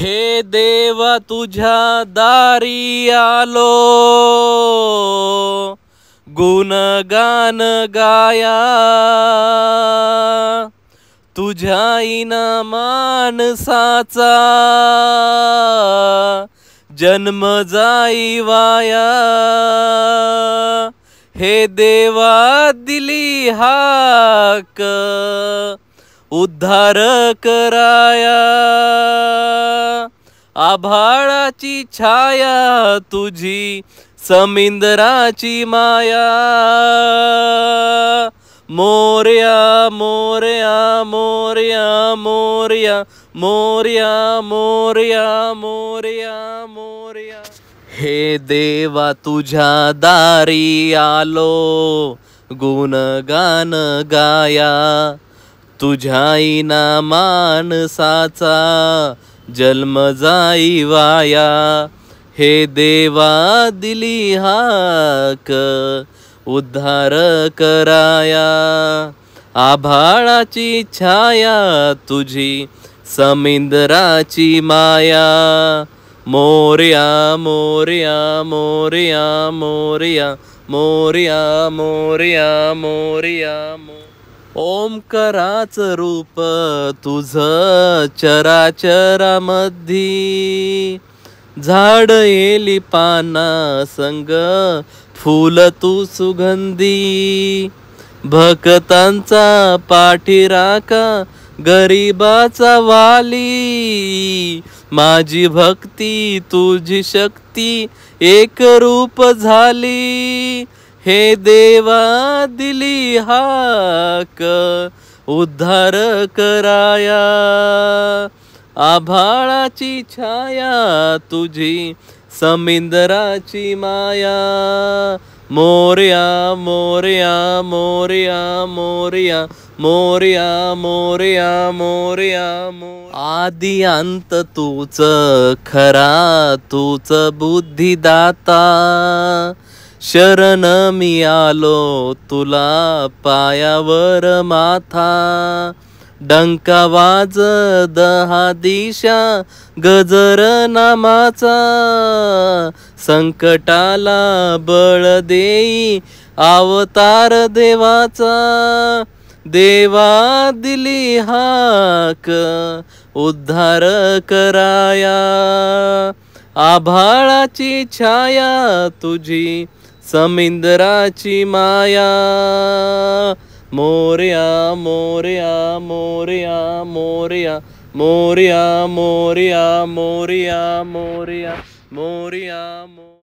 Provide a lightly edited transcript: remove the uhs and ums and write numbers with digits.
हे देवा तुझ्या दारी आलो, गुणगान गाया. तुझ्या इना माणसाचा जन्म जाई वाया. हे देवा दिली हाक उद्धार कराया. आभाळाची छाया तुझी समिंदराची माया. मोरया मोरया मोरया मोरया मोरया मोरया मोरया मोरया. हे देवा तुझ्या दारी आलो, गुणगान गाया. तुझ्या इना माणसाचा जन्म जाई वाया. हे देवा दिली हाक उद्धार कराया. आभाळाची छाया तुझी समिंदराची माया. मोरया मोरया मोरया मोरया मोरया मोरया मोरया. ओंकाराचं रूप तुझं चराचरामध्ये, झाड येली पाना संग फूल तू सुगंधी. भक्तांचा पाठीराखा गरीबाचा वाली. माझी भक्ती तुझी शक्ती एक रूप झाली. हे देवा दिली हाक उद्धार कराया. आभाळाची छाया तुझी समिंदराची माया. मोरया मोरया मोरया मोरया मोरया मोरया मोरया. आदि अंत तूच खरा तूच बुद्धिदाता. शरण मी आलो तुला पायावर माथा. डंका वाज दहा दिशा गजर नामाचा. संकटाला बळ देई अवतार देवाचा. देवा दिली हाक उद्धार कराया. आभाळाची छाया तुझी समिंदराची माया. मोरया मोरया मोरया मोरया मोरया मोरया मोरया मोरया मोरया.